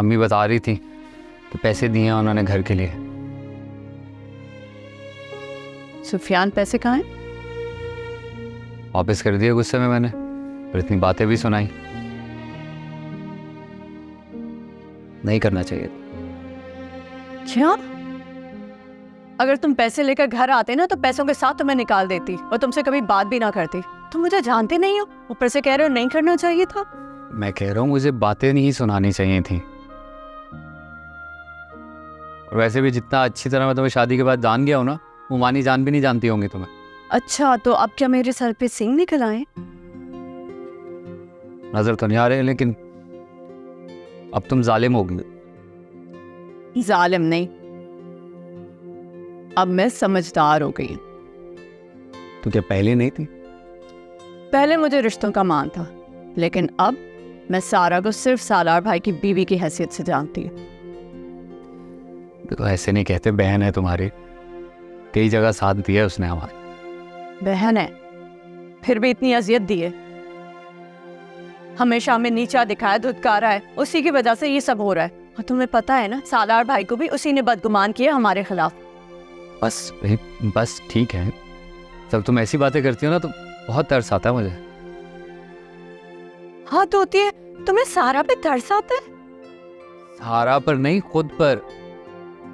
अम्मी बता रही थी तो पैसे दिए हैं उन्होंने घर के लिए। सुफियान पैसे कहाँ हैं? वापस कर दिए गुस्से में मैंने, पर इतनी बातें भी सुनाई। नहीं करना चाहिए। क्या? अगर तुम पैसे लेकर घर आते ना तो पैसों के साथ तुम्हें निकाल देती और तुमसे कभी बात भी ना करती। तुम मुझे जानते नहीं हो, ऊपर से कह रहे हो नहीं करना चाहिए था। मैं कह रहा हूँ मुझे बातें नहीं सुनानी चाहिए थी। और वैसे भी जितना अच्छी तरह मैं तुम्हें शादी के बाद जान गया हूँ ना, वो मानी जान भी नहीं जानती होंगी तुम्हें। अच्छा, तो अब क्या मेरे सर पे सिंह निकल आए? नजर तो नहीं आ रहे, लेकिन अब तुम जालिम हो गई। जालिम नहीं, अब मैं समझदार हो गई। तो क्या पहले नहीं थी? पहले मुझे रिश्तों का मान था, लेकिन अब मैं सारा को सिर्फ सालार भाई की बीवी की हैसियत से जानती हूँ। देखो ऐसे नहीं कहते, बहन है तुम्हारी, कई जगह साथ दिया उसने हमारे। बहन है, फिर भी इतनी अजियत दी है, हमेशा हमें नीचा दिखाया, धुतकारा है, उसी की वजह से ये सब हो रहा है। और तुम्हें पता है ना, सालार भाई को भी उसी ने बदगुमान किया हमारे खिलाफ। बस ठीक है, जब तुम ऐसी बातें करती हो ना तो बहुत तरस आता है मुझे। हाँ तो होती है, तुम्हें सारा पे तरस आता है? सारा पर नहीं, खुद पर।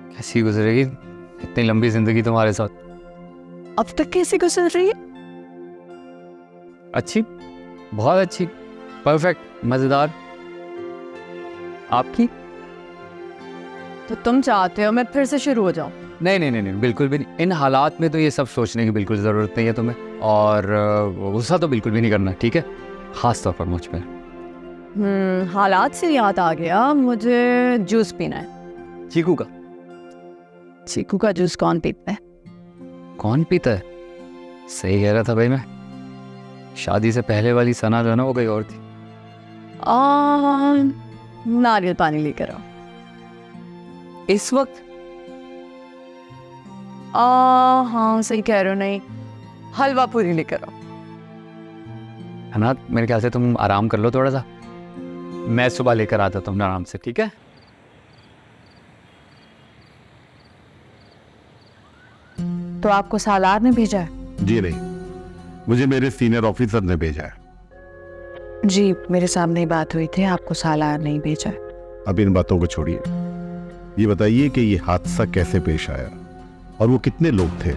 कैसी गुजरेगी इतनी लंबी जिंदगी तुम्हारे साथ? अब तक कैसे गुजर रही है? अच्छी, बहुत अच्छी, परफेक्ट, मजेदार। आपकी? तो तुम चाहते हो मैं फिर से शुरू हो जाऊं? नहीं नहीं नहीं नहीं, बिल्कुल भी नहीं। इन हालात में तो ये सब सोचने की बिल्कुल ज़रूरत नहीं है तुम्हें, और गुस्सा तो बिल्कुल भी नहीं करना, ठीक है? खास तौर पर मुझ पर। हालात से याद आ गया, मुझे जूस पीना है। चीकू का? चीकू का जूस कौन पीता है? कौन पीता है? सही कह रहा था भाई मैं। शादी से पहले वाली सना जो है ना, वो कोई और थी। नारियल पानी लेकर आओ। इस वक्त? हाँ सही कह रहे हो, नहीं हलवा पूरी लेकर आओ। है ना, मेरे ख्याल से तुम आराम कर लो थोड़ा सा, मैं सुबह लेकर आता तुम आराम से, ठीक है? तो आपको सालार ने भेजा है? जी नहीं, मुझे मेरे सीनियर ऑफिसर ने भेजा है। जी मेरे सामने ही बात हुई थी, आपको सालार नहीं भेजा है। अब इन बातों को छोड़िए, ये बताइए कि ये हादसा कैसे पेश आया और वो कितने लोग थे?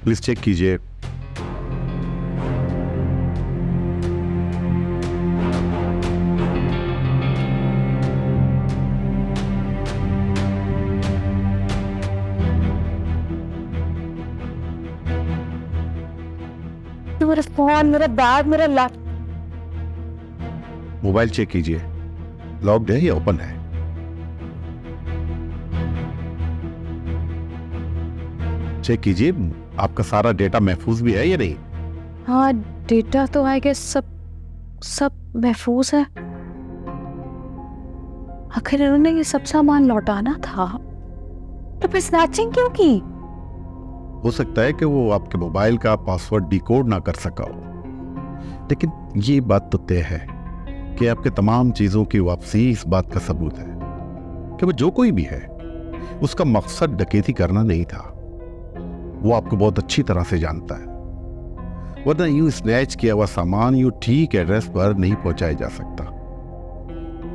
प्लीज चेक कीजिए। मेरा फोन, मेरा बैग, मेरा लैपटॉप। मोबाइल चेक कीजिए, लॉक्ड है या ओपन है? चेक कीजिए, आपका सारा डेटा महफूज भी है या नहीं? हाँ डेटा तो आई गेस सब महफूज है। आखिर इन्होंने ये सब सामान लौटाना था, तो फिर स्नैचिंग क्यों की? हो सकता है कि वो आपके मोबाइल का पासवर्ड डिकोड ना कर सका हो, लेकिन ये बात तो तय है कि आपके तमाम चीजों की वापसी इस बात का सबूत है कि वो जो कोई भी है, उसका मकसद डकैती करना नहीं था। वो आपको बहुत अच्छी तरह से जानता है, वरना यूं स्नैच किया हुआ सामान यूं ठीक एड्रेस पर नहीं पहुंचाया जा सकता।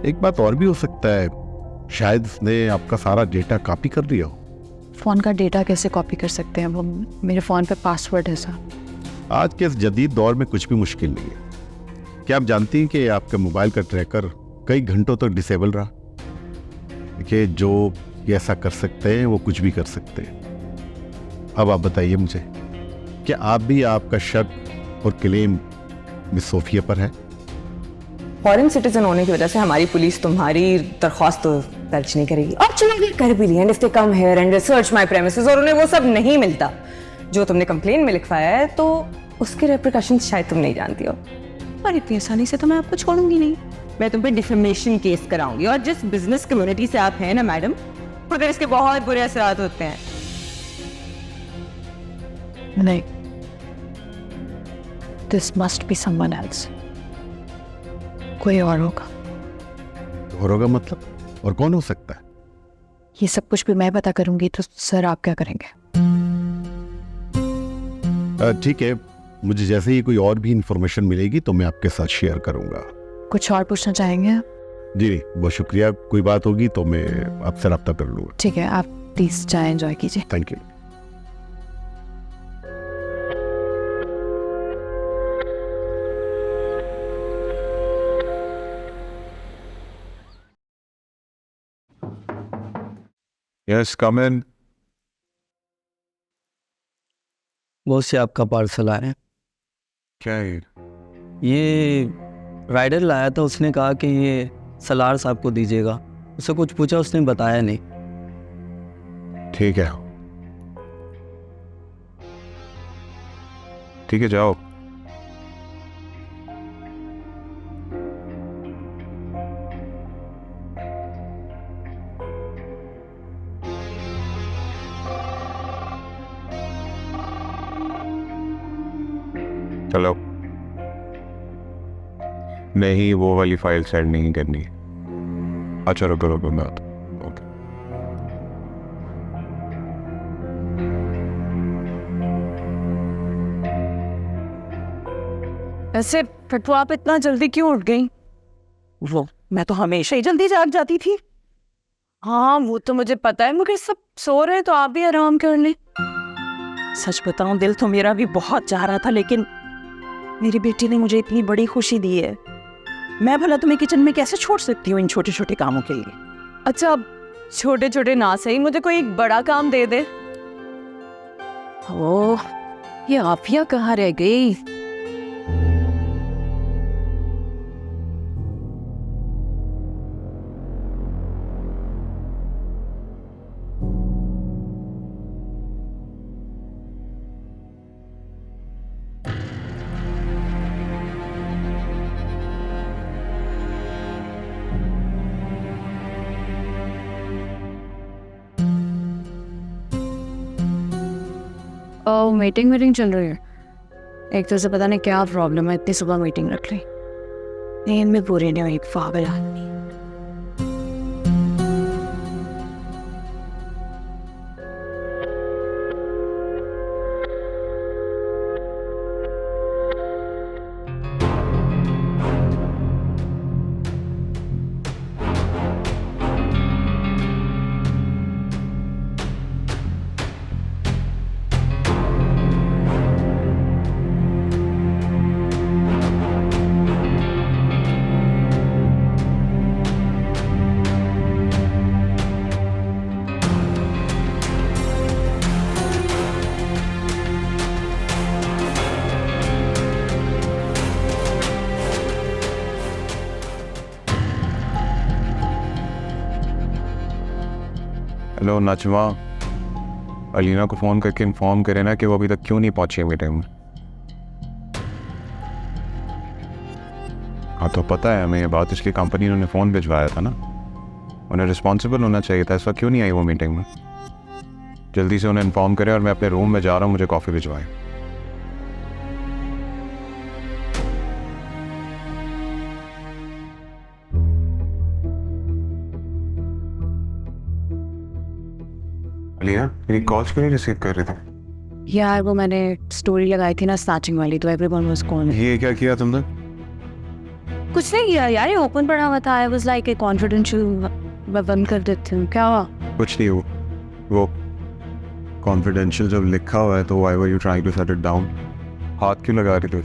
एक बात और भी हो सकता है, शायद उसने आपका सारा डेटा कॉपी कर लिया हो। फोन का डेटा कैसे कॉपी कर सकते हैं? वो मेरे फोन पे पासवर्ड है साहब। आज के इस जदीद दौर में कुछ भी मुश्किल नहीं है। क्या आप जानती हैं कि आपके मोबाइल का ट्रैकर कई घंटों तक डिसेबल रहा? देखिए, जो ये ऐसा कर सकते हैं वो कुछ भी कर सकते हैं। अब आप बताइए मुझे, क्या आप भी आपका शक और क्लेम मिस सोफिया पर है? फॉरेन सिटीजन होने की वजह से हमारी पुलिस तुम्हारी दरख्वास्त तो दर्ज नहीं करेगी। और चलो अगर कर भी ली and if they come here and research my premises और उन्हें वो सब नहीं मिलता जो तुमने कंप्लेन में लिखवाया है, तो उसके रेपरिकॉशंस शायद तुम नहीं जानती हो। पर इतनी आसानी से तो मैं आपको छोड़ूंगी नहीं। मैं तुम पे डिफेमेशन केस कराऊंगी। और जिस बिजनेस कम्युनिटी से आप हैं ना मैडम, मगर इसके बहुत बुरे असरात होते हैं। नहीं, this must be someone else. कोई और होगा। और होगा मतलब? और कौन हो सकता है? ये सब कुछ भी मैं पता करूंगी तो सर आप क्या करेंगे? ठीक है, मुझे जैसे ही कोई और भी इंफॉर्मेशन मिलेगी तो मैं आपके साथ शेयर करूंगा। कुछ और पूछना चाहेंगे आप? जी नहीं, बहुत शुक्रिया। कोई बात होगी तो मैं आपसे रब्ता कर लूँगा। ठीक है, आप प्लीज चाय एंजॉय कीजिए। Thank you. यस कम इन। बहुत से आपका पार्सल आया है। क्या है? ये राइडर लाया था, उसने कहा कि ये सलार साहब को दीजिएगा। उससे कुछ पूछा, उसने बताया नहीं। ठीक है, ठीक है, जाओ। चलो। नहीं, वो वाली फाइल सेंड नहीं करनी। अच्छा रुको रुको, मैं आता हूं। ओके। ऐसे फटू आप इतना जल्दी क्यों उठ गई? वो मैं तो हमेशा ही जल्दी जाग जाती थी। हाँ वो तो मुझे पता है, मगर सब सो रहे हैं तो आप भी आराम कर लें। सच बताऊं, दिल तो मेरा भी बहुत चाह रहा था, लेकिन मेरी बेटी ने मुझे इतनी बड़ी खुशी दी है। मैं भला तुम्हें किचन में कैसे छोड़ सकती हूँ इन छोटे छोटे कामों के लिए? अच्छा अब छोटे छोटे ना सही, मुझे कोई एक बड़ा काम दे दे। ओ, ये आफिया कहाँ रह गई? मीटिंग चल रही है। एक तो से पता नहीं क्या प्रॉब्लम है, इतनी सुबह मीटिंग रख ली। नींद में पूरी नहीं हुई, पागल आदमी। हेलो नजमा, अलीना को फ़ोन करके इन्फॉर्म करें ना कि वो अभी तक क्यों नहीं पहुंची है मीटिंग में। हाँ तो पता है हमें ये बात, इसलिए कंपनी ने उन्हें फ़ोन भिजवाया था ना। उन्हें रिस्पॉन्सिबल होना चाहिए था। इस वक्त क्यों नहीं आई वो मीटिंग में? जल्दी से उन्हें इन्फॉर्म करें और मैं अपने रूम में जा रहा हूँ, मुझे कॉफ़ी भिजवाएं। अलीना, मेरी कॉल्स क्यों नहीं रिसीव कर रहे थे? यार वो मैंने स्टोरी लगाई थी ना स्नैचिंग वाली, तो एवरीवन वाज कॉलिंग। ये क्या किया तुमने? कुछ नहीं किया यार, ये ओपन पड़ा हुआ था। I was like a confidential, मैं बंद कर देती हूँ। क्या हुआ? कुछ नहीं। वो कॉन्फिडेंशियल जब लिखा हुआ है तो why were you trying to set it down? हाथ क्यों लगा रही थी?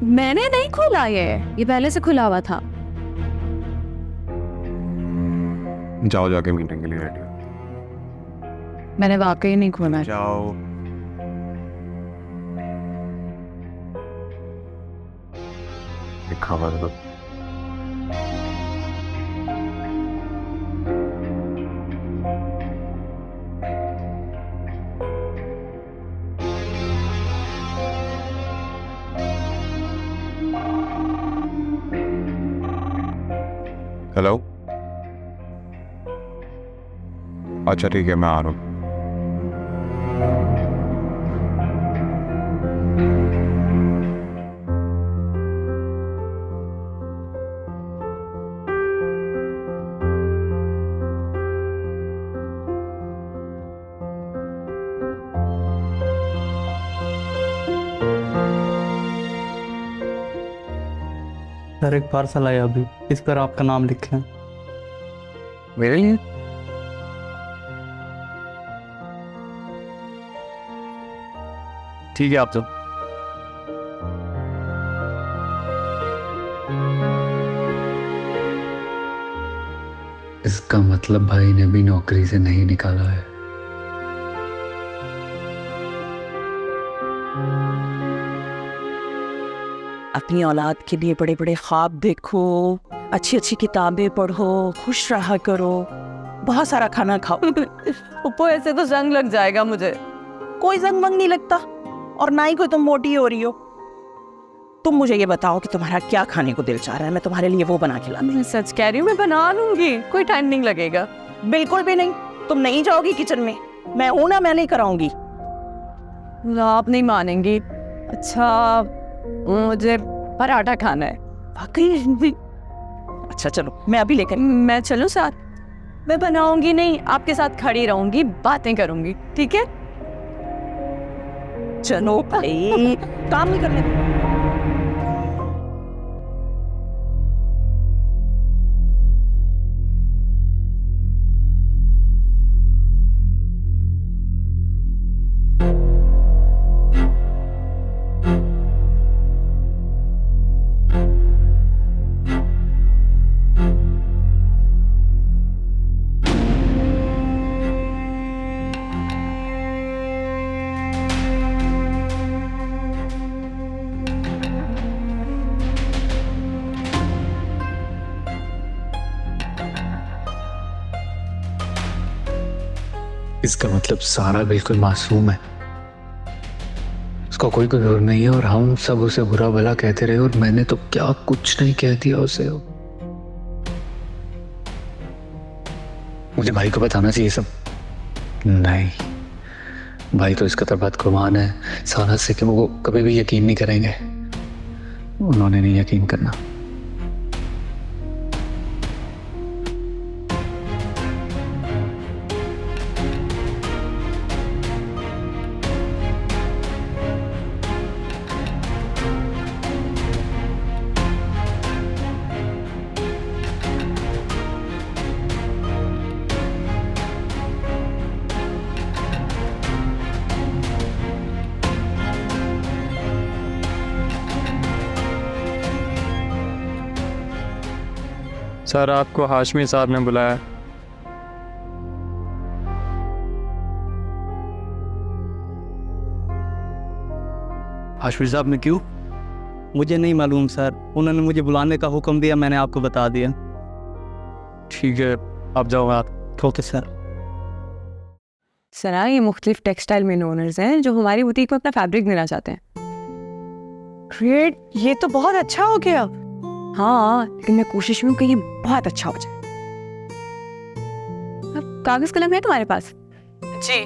मैंने नहीं खोला, ये पहले से खुला हुआ था। जाओ जाके मीटिंग के लिए रेडी हो मैंने वाकई नहीं खोला है। जाओ। रखा हुआ था। हेलो, अच्छा ठीक है, मैं आ रहा हूँ। सर एक पार्सल आया अभी, इस पर आपका नाम लिख लें। मेरे लिए? ठीक है, आप तो इसका मतलब भाई ने भी नौकरी से नहीं निकाला है। अपनी औलाद के लिए बड़े बड़े ख्वाब देखो, अच्छी अच्छी किताबें पढ़ो, खुश रहा करो, बहुत सारा खाना खाओ। उपो ऐसे तो जंग लग जाएगा मुझे। कोई जंग वंग नहीं लगता, और ना ही कोई तुम मोटी हो रही हो। तुम मुझे ये बताओ कि तुम्हारा क्या खाने को दिल चाह रहा है, मैं तुम्हारे लिए वो बना के लाती मैं सच कह रही हूँ, मैं बना लूंगी, कोई टाइम नहीं लगेगा। हूँ। बिल्कुल भी नहीं, तुम नहीं जाओगी किचन में, मैं हूं ना, मैं नहीं कराऊंगी। आप नहीं मानेंगी। अच्छा, मुझे पराठा खाना है। वाकई? अच्छा चलो, मैं अभी लेकर। मैं चलूं साथ? मैं बनाऊंगी नहीं, आपके साथ खड़ी रहूंगी, बातें करूंगी, ठीक है? चलो भाई, काम नहीं करने। इसका मतलब सारा बिल्कुल मासूम है, उसका कोई कसूर नहीं है, और हम सब उसे बुरा भला कहते रहे, और मैंने तो क्या कुछ नहीं कह दिया उसे। मुझे भाई को बताना चाहिए सब। नहीं, भाई तो इस कदर बात कुर्बान है सानत से कि वो कभी भी यकीन नहीं करेंगे। उन्होंने नहीं यकीन करना। सर आपको हाशमी साहब ने बुलाया। हाशमी साहब ने क्यों? मुझे नहीं मालूम सर, उन्होंने मुझे बुलाने का हुक्म दिया, मैंने आपको बता दिया। ठीक है, आप जाओ। आप ओके सर। सना, ये मुख्तलिफ टेक्सटाइल मिल ओनर्स हैं जो हमारी बुटीक में अपना फैब्रिक देना चाहते हैं। ग्रेट, ये तो बहुत अच्छा हो गया। हाँ, लेकिन मैं कोशिश में हूँ कि ये बहुत अच्छा हो जाए। अब कागज कलम है तुम्हारे पास? जी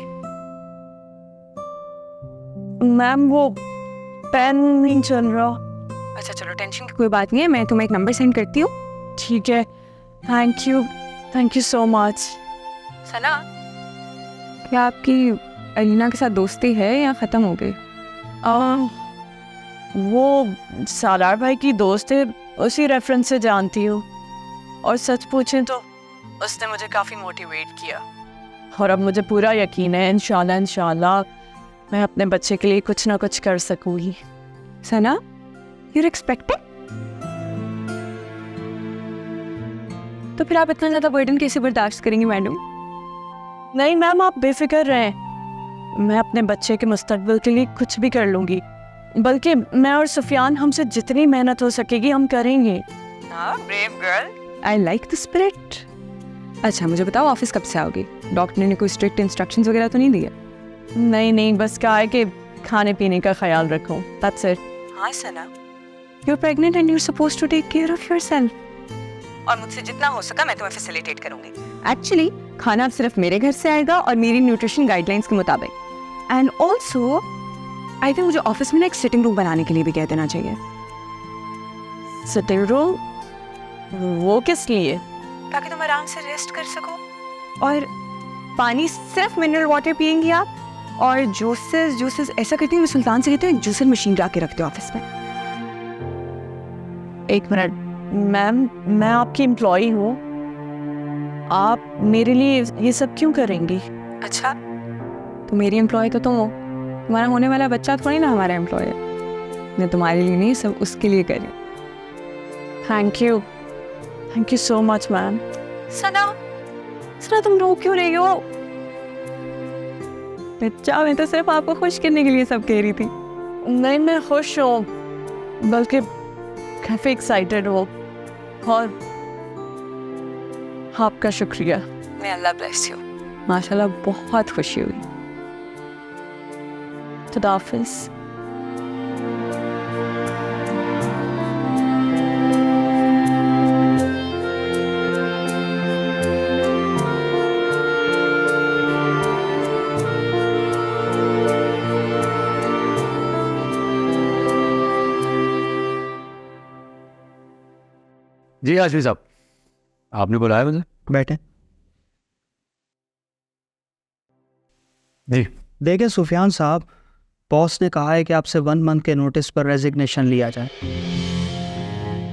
मैम, वो पेन नहीं चल रहा। अच्छा चलो, टेंशन की कोई बात नहीं है, मैं तुम्हें एक नंबर सेंड करती हूँ। ठीक है, थैंक यू सो मच। सना, क्या आपकी अलीना के साथ दोस्ती है या ख़त्म हो गई? वो सालार भाई की दोस्त है, उसी रेफरेंस से जानती हूँ, और सच पूछें तो उसने मुझे काफ़ी मोटिवेट किया, और अब मुझे पूरा यकीन है इंशाल्लाह मैं अपने बच्चे के लिए कुछ ना कुछ कर सकूँगी। सना, you're expecting? तो फिर आप इतना ज़्यादा बर्डन कैसे बर्दाश्त करेंगी मैडम? नहीं मैम, आप बेफिक्र रहें, मैं अपने बच्चे के मुस्तकबिल के लिए कुछ भी कर लूँगी। बल्कि मैं और सुफियान हमसे जितनी मेहनत हो सकेगी हम करेंगे। Brave girl, I like the spirit. अच्छा मुझे बताओ, ऑफिस कब से आओगी? डॉक्टर ने कोई स्ट्रिक्ट इंस्ट्रक्शंस वगैरह तो नहीं दिए? नहीं, बस क्या है कि खाने पीने का ख्याल रखूं, दैट्स इट। हाँ Sana, you are pregnant and you are supposed to take care of yourself. और मुझसे जितना हो सका मैं तुम्हें फैसिलिटेट करूंगी। एक्चुअली खाना अब सिर्फ मेरे घर से आएगा और मेरी न्यूट्रिशन गाइडलाइंस के मुताबिक। एंड ऑल्सो आई थिंक मुझे ऑफिस में ना एक सिटिंग रूम बनाने के लिए भी कह देना चाहिए। Sitting room? वो किस लिए? ताकि तुम आराम से रेस्ट कर सको। और पानी सिर्फ मिनरल वाटर पियेंगी आप। और जूसेस ऐसा करती हूँ, मैं सुल्तान से कहती हूँ एक जूसर मशीन ला के रखते हो ऑफिस में। एक मिनट मैम, मैं आपकी एम्प्लॉई हूँ, आप मेरे लिए ये सब क्यों करेंगी? अच्छा, तो मेरी एम्प्लॉय तो तुम हो, तुम्हारा होने वाला बच्चा थोड़ी ना हमारा एम्प्लॉय है। मैं तुम्हारे लिए नहीं, सब उसके लिए कर रही हूँ। Thank you so much ma'am. Sana तुम रो क्यों रही हो? बच्चा, मैं तो सिर्फ आपको खुश करने के लिए सब कह रही थी। नहीं, मैं खुश हूँ, बल्कि काफ़ी एक्साइटेड हूँ। और आपका शुक्रिया। मैं अल्लाह ब्लेस यू। माशाल्लाह बहुत खुशी हुई। खुदा हाफिज़। जी हाशमी साहब, आपने बुलाया मुझे? बैठे। जी। देखिए सुफियान साहब, बॉस ने कहा है कि आपसे 1 मंथ के नोटिस पर रेजिग्नेशन लिया जाए,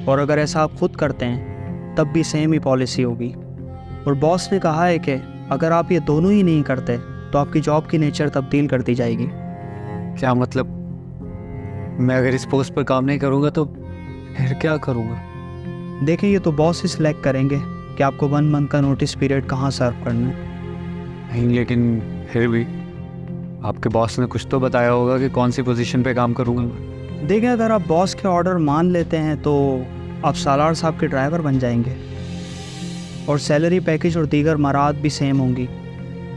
और अगर ऐसा आप खुद करते हैं तब भी सेम ही पॉलिसी होगी। और बॉस ने कहा है कि अगर आप ये दोनों ही नहीं करते तो आपकी जॉब की नेचर तब्दील कर दी जाएगी। क्या मतलब? मैं अगर इस पोस्ट पर काम नहीं करूँगा तो फिर क्या करूँगा? देखिए, ये तो बॉस ही सिलेक्ट करेंगे कि आपको 1 मंथ का नोटिस पीरियड कहाँ सर्व करना है। नहीं, लेकिन फिर भी आपके बॉस ने कुछ तो बताया होगा कि कौन सी पोजीशन पे काम करूँगा मैं। देखिए, अगर आप बॉस के ऑर्डर मान लेते हैं तो आप सालार साहब के ड्राइवर बन जाएंगे, और सैलरी पैकेज और दीगर मराद भी सेम होंगी।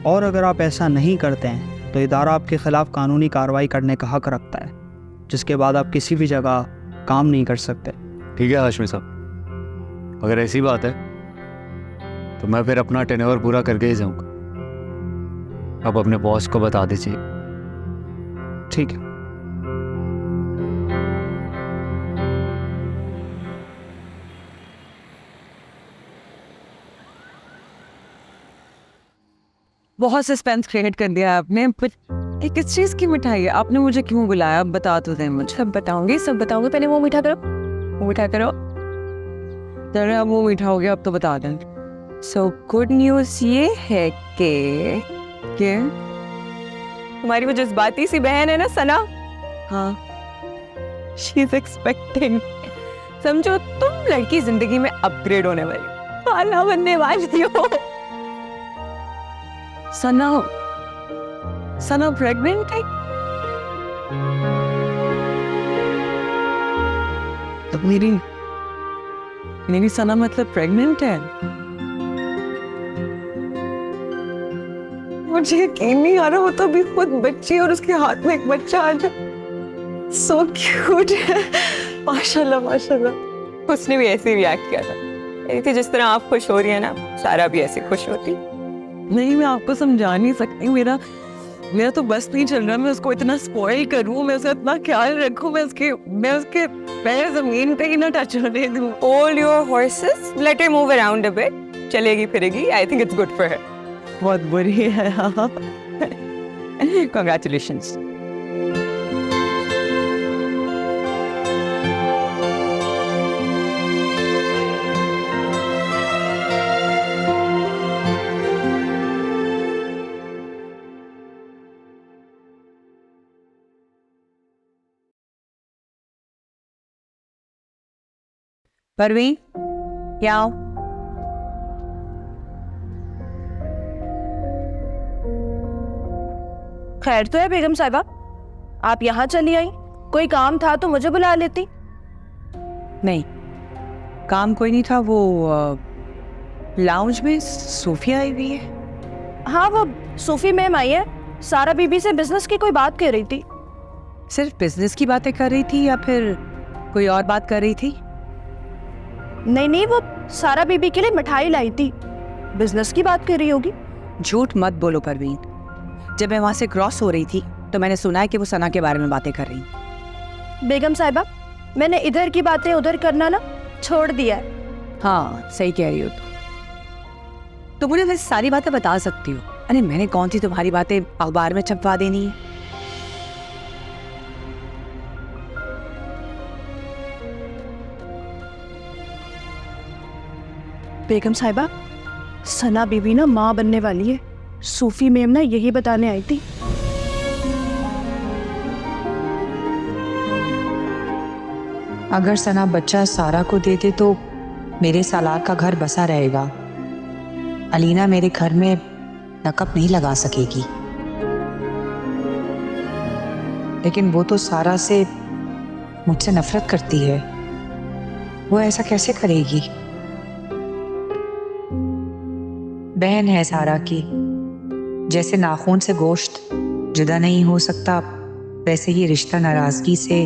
और अगर आप ऐसा नहीं करते हैं तो इदारा आपके ख़िलाफ़ कानूनी कार्रवाई करने का हक़ रखता है, जिसके बाद आप किसी भी जगह काम नहीं कर सकते। ठीक है हाशमी साहब, अगर ऐसी बात है तो मैं फिर अपना टेन्योर पूरा करके ही जाऊँगा। अब अपने बॉस को बता दीजिए। ठीक है। बहुत सस्पेंस क्रिएट कर दिया आपने। ये किस चीज़ की मिठाई है? आपने मुझे क्यों बुलाया? अब बता तो दें मुझे। सब बताऊंगी। पहले मुँह मीठा करो। चलो अब मुँह मीठा हो गया, अब तो बता दें। सो गुड न्यूज़ ये है कि हमारी वो जज्बाती सी बहन है ना सना, हाँ, शी इज एक्सपेक्टिंग। समझो तुम लड़की जिंदगी में अपग्रेड होने वाली, आला बनने वाली हो। सना प्रेग्नेंट है। तो मेरी सना मतलब प्रेग्नेंट है। मुझे यकीन नहीं आ रहा, वो तो अभी खुद बच्ची और उसके हाथ में एक बच्चा आ जाए। सो क्यूट है, माशाल्लाह। उसने भी ऐसे ही रिएक्ट किया था, कह थी जिस तरह आप खुश हो रही है ना, सारा भी ऐसे खुश होती। नहीं, मैं आपको समझा नहीं सकती। मेरा तो बस नहीं चल रहा। मैं उसको इतना स्पॉइल करूं, मैं उसका इतना ख्याल रखूं, मैं उसके पैर जमीन पे ही ना टच होने दूं। Hold your horses, let her move around a bit. चलेगी फिरेगी। I think it's good for her. बहुत बुरी है। Congratulations. परवीन, क्या आओ? खैर तो है बेगम साहिबा, आप यहाँ चली आई? कोई काम था तो मुझे बुला लेती। नहीं, काम कोई नहीं था। वो लाउंज में सोफिया आई हुई है। हाँ, वो सूफी मैम आई है, सारा बीबी से बिजनेस की कोई बात कर रही थी। सिर्फ बिजनेस की बातें कर रही थी या फिर कोई और बात कर रही थी? नहीं, वो सारा बीबी के लिए मिठाई लाई थी, बिजनेस की बात कर रही होगी। झूठ मत बोलो परवीन। जब मैं वहां से क्रॉस हो रही थी तो मैंने सुना है कि वो सना के बारे में बातें कर रही। बेगम साहिबा, मैंने इधर की बातें उधर करना ना छोड़ दिया है। हाँ, सही कह रही हो तो मुझे वैसे सारी बातें बता सकती हो। अरे मैंने कौन सी तुम्हारी बातें अखबार में छपवा देनी है। बेगम साहिबा, सना बीबी ना माँ बनने वाली है, सूफी मैम ना यही बताने आई थी। अगर सना बच्चा सारा को दे दे तो मेरे सालार का घर बसा रहेगा। अलीना मेरे घर में नकब नहीं लगा सकेगी। लेकिन वो तो सारा से मुझसे नफरत करती है, वो ऐसा कैसे करेगी? बहन है सारा की, जैसे नाखून से गोश्त जुदा नहीं हो सकता, वैसे ही रिश्ता नाराजगी से,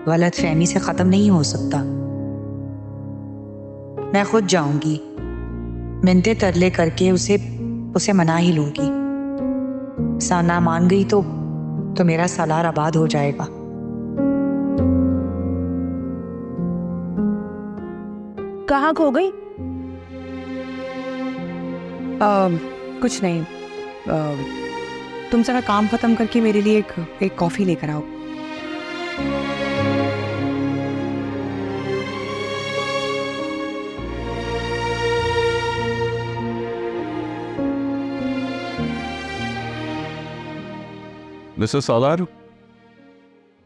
गलतफहमी से खत्म नहीं हो सकता। मैं खुद जाऊंगी, मिन्नतें तरले करके उसे मना ही लूंगी। साना मान गई तो मेरा सालार आबाद हो जाएगा। कहाँ खो गई? कुछ नहीं। तुम जरा काम खत्म करके मेरे लिए एक कॉफी लेकर आओ। मिस्टर सालार,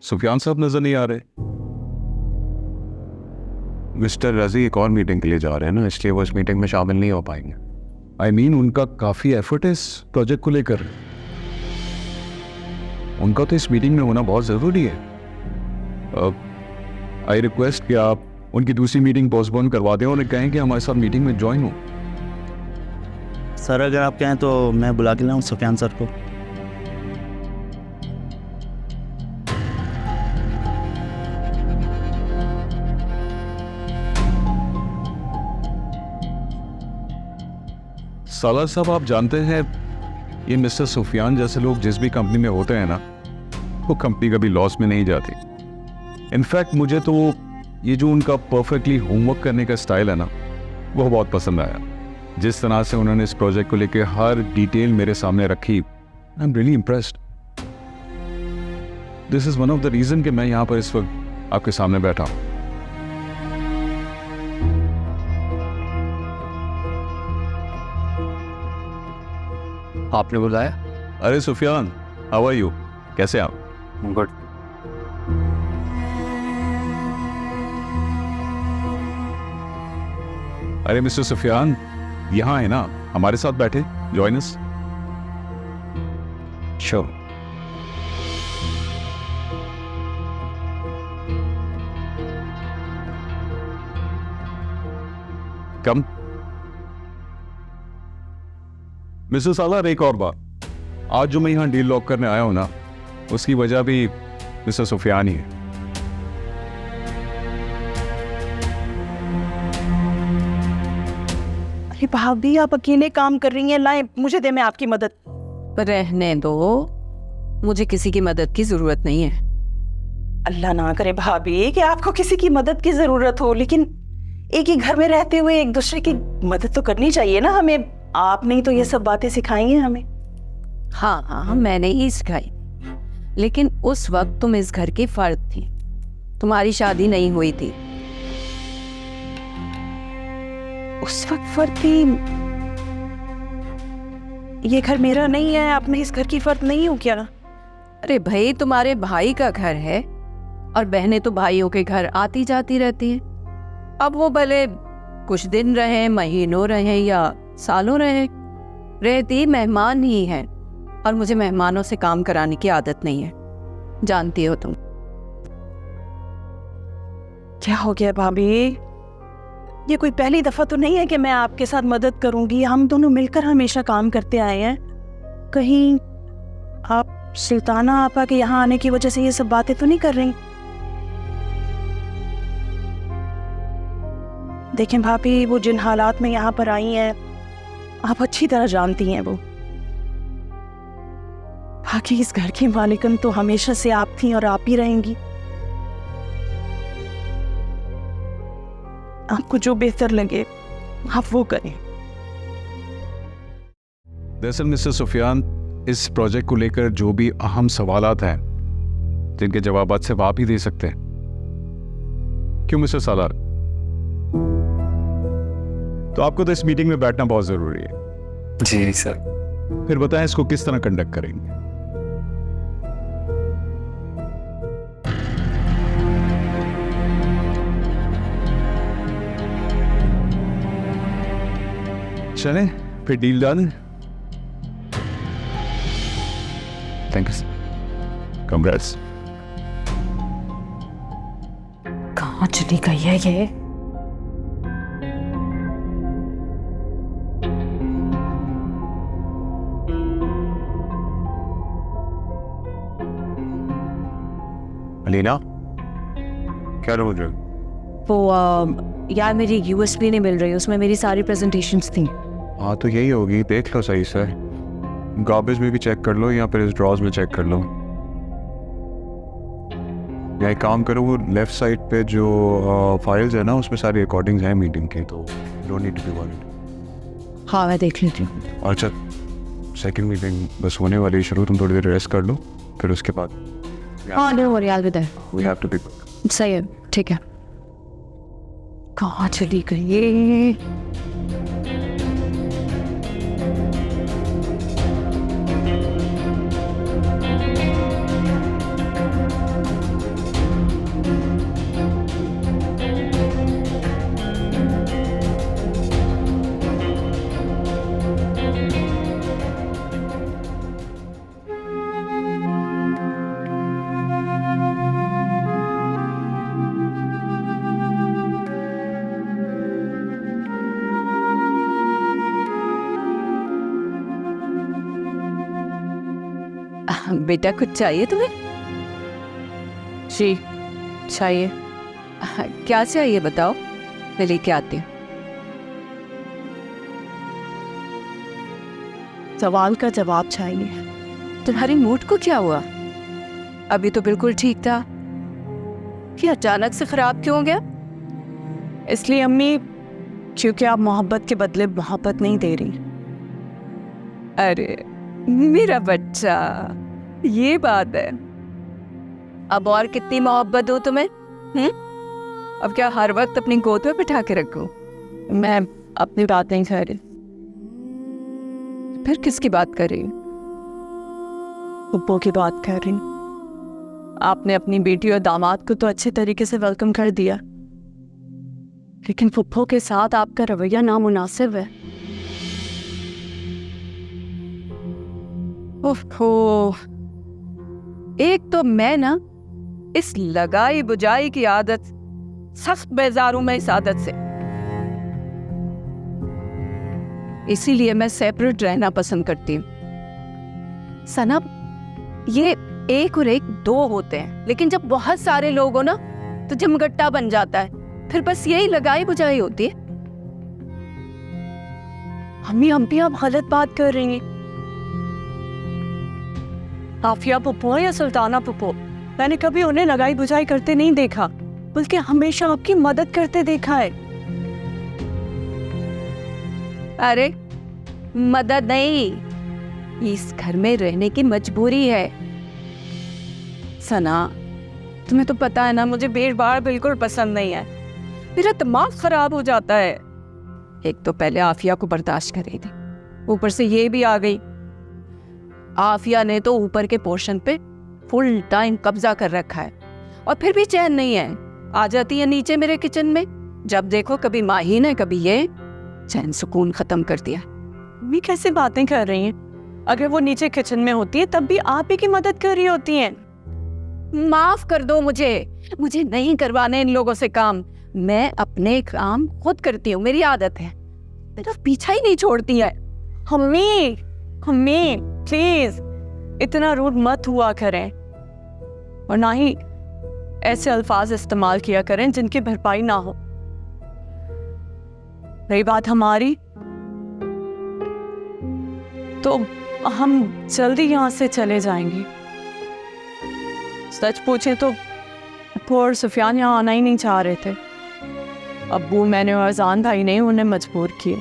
सुफियान साहब नजर नहीं आ रहे। मिस्टर रजी एक और मीटिंग के लिए जा रहे हैं ना, इसलिए वो इस मीटिंग में शामिल नहीं हो पाएंगे। आई मीन उनका काफी एफर्ट है इस प्रोजेक्ट को लेकर। उनका तो इस मीटिंग में होना बहुत ज़रूरी है। आई रिक्वेस्ट कि आप उनकी दूसरी मीटिंग पोस्टपोन करवा दें और उन्हें कहें कि हमारे साथ मीटिंग में ज्वाइन हो। सर अगर आप कहें तो मैं बुला के लाऊं सुफियान सर को। सालार साहब, आप जानते हैं ये मिस्टर सुफियान जैसे लोग जिस भी कंपनी में होते हैं ना, वो कंपनी कभी लॉस में नहीं जाती। इनफैक्ट मुझे तो ये जो उनका परफेक्टली होमवर्क करने का स्टाइल है ना, वो बहुत पसंद आया। जिस तरह से उन्होंने इस प्रोजेक्ट को लेकर हर डिटेल मेरे सामने रखी, I am really impressed. This is one of the reason कि मैं यहाँ पर इस वक्त आपके सामने बैठा हूँ। आपने बुलाया? अरे सुफियान, हाउ आर यू? कैसे आप? गुड। अरे मिस्टर सुफियान, यहाँ है ना, हमारे साथ बैठे, जॉइन अस। श्योर। कम। मिस्टर सालार, एक और बात, आज जो मैं यहाँ डील लॉक करने आया हूं ना, उसकी वजह भी मिस्टर सुफियान ही है। अरे भाभी, आप अकेले काम कर रही हैं, लाएं मुझे दे, मैं आपकी मदद। रहने दो, मुझे किसी की मदद की जरूरत नहीं है। अल्लाह ना करे भाभी कि आपको किसी की मदद की जरूरत हो, लेकिन एक ही घर में रहते हुए एक दूसरे की मदद तो करनी चाहिए ना हमें। आपने ही तो ये सब बातें सिखाई हैं हमें। हाँ, मैंने ही सिखाई, लेकिन उस वक्त तुम इस घर की फर्द थी, तुम्हारी शादी नहीं हुई थी। उस वक्त फर्द थी? ये घर मेरा नहीं है, आप मैं इस घर की फर्द नहीं हूँ क्या? अरे भाई, तुम्हारे भाई का घर है और बहनें तो भाइयों के घर आती जाती रहती हैं। अब वो भले कुछ दिन रहे, महीनों रहे या सालों रहे, रहती मेहमान ही है, और मुझे मेहमानों से काम कराने की आदत नहीं है, जानती हो तुम। क्या हो गया भाभी? ये कोई पहली दफा तो नहीं है कि मैं आपके साथ मदद करूंगी। हम दोनों मिलकर हमेशा काम करते आए हैं। कहीं आप सुल्ताना आपा के यहाँ आने की वजह से ये सब बातें तो नहीं कर रही? देखें भाभी, वो जिन हालात में यहाँ पर आई हैं आप अच्छी तरह जानती हैं। वो बाकी इस घर की मालिकन तो हमेशा से आप थी और आप ही रहेंगी। आपको जो बेहतर लगे आप वो करें। दरअसल मिस्टर सुफियान, इस प्रोजेक्ट को लेकर जो भी अहम सवालात हैं जिनके जवाब सिर्फ आप ही दे सकते हैं। क्यों मिस्टर सालार? तो आपको तो इस मीटिंग में बैठना बहुत जरूरी है। जी सर। फिर बताएं इसको किस तरह कंडक्ट करेंगे। चलें फिर deal done. Thank you sir. Congrats. कहाँ चली गई है ये? अलीना, क्या ढूंढ रहे हो? वो यार मेरी यूएसबी नहीं मिल रही, उसमें मेरी सारी प्रेजेंटेशंस थी। हाँ तो यही होगी, देख लो सही से। गार्बेज में भी चेक कर लो या फिर इस ड्रॉज में चेक कर लो। या एक काम करो, वो लेफ्ट साइड पे जो फाइल्स है ना उसमें सारी रिकॉर्डिंग्स हैं मीटिंग की, तो don't need to be worried. हाँ मैं देख लेती हूँ। अच्छा, सेकंड मीटिंग बस होने वाली है शुरू, तुम थोड़ी देर रेस्ट कर लो, फिर उसके बाद हाँ don't worry, I will be there. We have to be. सही है, ठीक है। कहाँ चली गई ये? बेटा कुछ चाहिए तुम्हें? जी चाहिए। क्या चाहिए बताओ, मैं लेके आती हूँ। सवाल का जवाब चाहिए। तुम्हारी मूड को क्या हुआ? अभी तो बिल्कुल ठीक था, ये अचानक से खराब क्यों हो गया? इसलिए अम्मी, क्योंकि आप मोहब्बत के बदले मोहब्बत नहीं दे रही। अरे मेरा बच्चा, ये बात है। अब और कितनी मोहब्बत हो तुम्हें? अब क्या हर वक्त अपनी गोद में बिठा के रखूं? मैं अपनी बात नहीं कर रही। फिर किसकी बात कर रही? पुप्पो की बात कर रही। आपने अपनी बेटी और दामाद को तो अच्छे तरीके से वेलकम कर दिया, लेकिन पुप्पो के साथ आपका रवैया नामुनासिब है। ओहो, एक तो मैं ना इस लगाई बुझाई की आदत, सख्त बेजार हूं मैं इस आदत से। इसीलिए मैं सेपरेट रहना पसंद करती हूँ। सना, ये एक और एक दो होते हैं, लेकिन जब बहुत सारे लोग हो ना तो जमगट्टा बन जाता है। फिर बस यही लगाई बुझाई होती है। अम्मी आप गलत बात कर रही हैं। आफिया पुप्पो या सुल्ताना पुप्पो, मैंने कभी उन्हें लगाई बुझाई करते नहीं देखा, बल्कि हमेशा आपकी मदद करते देखा है। अरे मदद नहीं, इस घर में रहने की मजबूरी है। सना, तुम्हें तो पता है ना, मुझे भीड़-भाड़ बिल्कुल पसंद नहीं है। मेरा दिमाग खराब हो जाता है। एक तो पहले आफिया को बर्दाश्त कर रही थी, ऊपर से ये भी आ गई। आफिया ने तो ऊपर के पोर्शन पे फुल टाइम कब्जा कर रखा है, और फिर भी चैन नहीं है। आ जाती है नीचे मेरे किचन में, जब देखो कभी माहीन है कभी ये। चैन सुकून खत्म कर दिया। अम्मी कैसे बातें कर रही हैं? अगर वो नीचे किचन में होती है तब भी आप ही की मदद कर रही होती हैं। माफ कर दो मुझे, मुझे नहीं करवाने इन लोगों से काम। मैं अपने काम खुद करती हूँ, मेरी आदत है। मेरा पीछा ही नहीं छोड़ती है। अम्मी, अम्मी प्लीज इतना रूड मत हुआ करें, और ना ही ऐसे अल्फाज इस्तेमाल किया करें जिनकी भरपाई ना हो। रही बात हमारी, तो हम जल्दी यहाँ से चले जाएंगे। सच पूछे तो अब्बू और सुफियान यहाँ आना ही नहीं चाह रहे थे। अब्बू, मैंने और अजान भाई ने उन्हें मजबूर किए।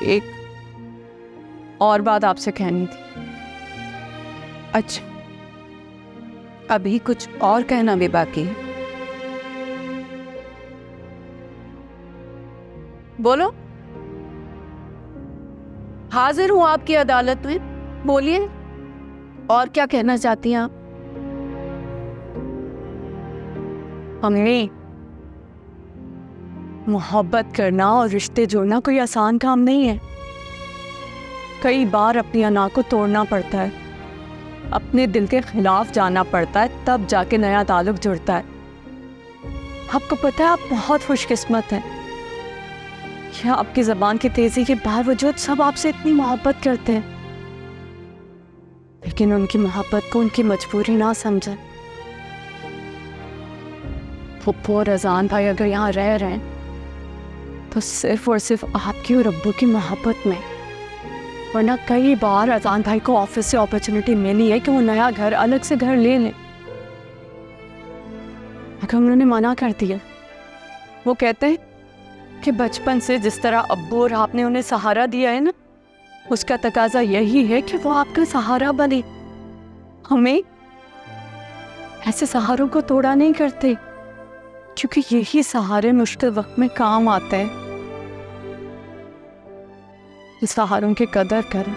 एक और बात आपसे कहनी थी। अच्छा, अभी कुछ और कहना भी बाकी है? बोलो। हाजिर हूं आपकी अदालत में, बोलिए और क्या कहना चाहती हैं आप? अम्मी, मोहब्बत करना और रिश्ते जोड़ना कोई आसान काम नहीं है। कई बार अपनी अना को तोड़ना पड़ता है, अपने दिल के खिलाफ जाना पड़ता है, तब जाके नया ताल्लुक जुड़ता है। आपको पता है, आप बहुत खुशकिस्मत हैं कि आपकी ज़बान की तेज़ी के बावजूद सब आपसे इतनी मोहब्बत करते हैं, लेकिन उनकी मोहब्बत को उनकी मजबूरी ना समझें। फुप्पो और अजान भाई अगर यहाँ रह रहे हैं तो सिर्फ और सिर्फ आपकी और अब्बू की मोहब्बत में, वरना कई बार अजान भाई को ऑफिस से अपॉर्चुनिटी मिली है कि वो नया घर, अलग से घर ले लें, लेकिन उन्होंने मना कर दिया। वो कहते हैं कि बचपन से जिस तरह अब्बू और आपने उन्हें सहारा दिया है ना, उसका तकाजा यही है कि वो आपका सहारा बने। हमें ऐसे सहारों को तोड़ा नहीं करते, क्योंकि यही सहारे मुश्किल वक्त में काम आते हैं। इस सहारों की कदर करें।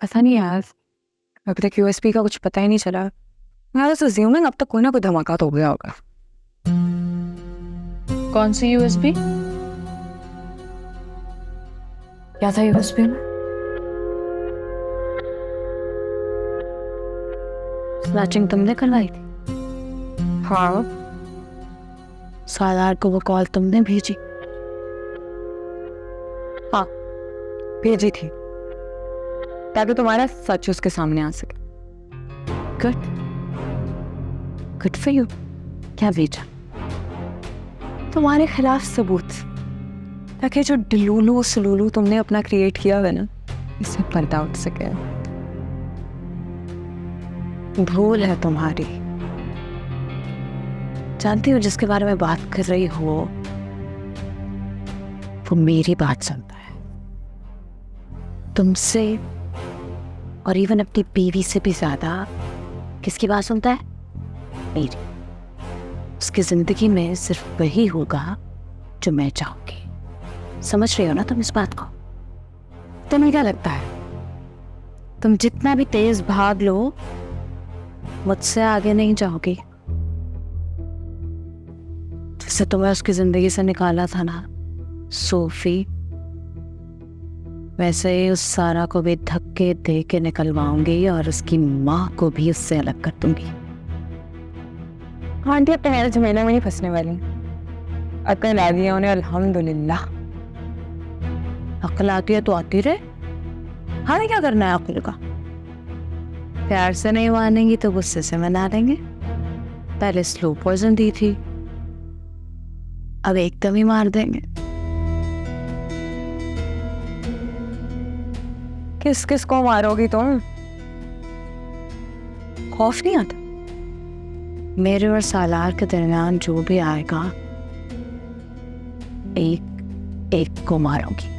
पता नहीं यार, अभी तक यूएसपी का कुछ पता ही नहीं चला। मैं तो अज्यूमिंग अब तक कोई ना कोई धमाका तो हो गया होगा। कौन सी यूएसबी? क्या था यूएसबी में? स्नैचिंग तुमने करवाई थी? हाँ, सालार को वो कॉल तुमने भेजी? हाँ भेजी थी, ताकि तुम्हारा सच उसके सामने आ सके। Good, good for you. क्या भेजा? तुम्हारे खिलाफ सबूत, ताकि जो डिलूलू सलूलू तुमने अपना क्रिएट किया है ना, इससे पर्दा उठ सके। भूल है तुम्हारी। जानती हो, जिसके बारे में बात कर रही हो वो मेरी बात सुनता है, तुमसे और इवन अपनी बीवी से भी ज्यादा किसकी बात सुनता है? मेरी। उसकी जिंदगी में सिर्फ वही होगा जो मैं चाहूंगी। समझ रही हो ना तुम इस बात को? तुम्हें क्या लगता है, तुम जितना भी तेज भाग लो मुझसे आगे नहीं जाओगी? जैसे तुम्हें उसकी जिंदगी से निकाला था ना सोफी, वैसे ही उस सारा को भी धक्के दे के निकलवाऊंगी और उसकी माँ को भी उससे अलग कर दूंगी। आंटी अब तो मेरे झमेले में नहीं फंसने वाली। अकल आ गई उन्हें, अल्हम्दुलिल्लाह। अकल आती है तो आती रहे, हमें क्या करना है अकल का? प्यार से नहीं मानेंगी तो गुस्से से मना लेंगे। पहले स्लो पॉइजन दी थी, अब एकदम ही मार देंगे। किस किस को मारोगी तुम? खौफ नहीं आता? मेरे और सालार के दरमियान जो भी आएगा, एक एक को मारूंगी।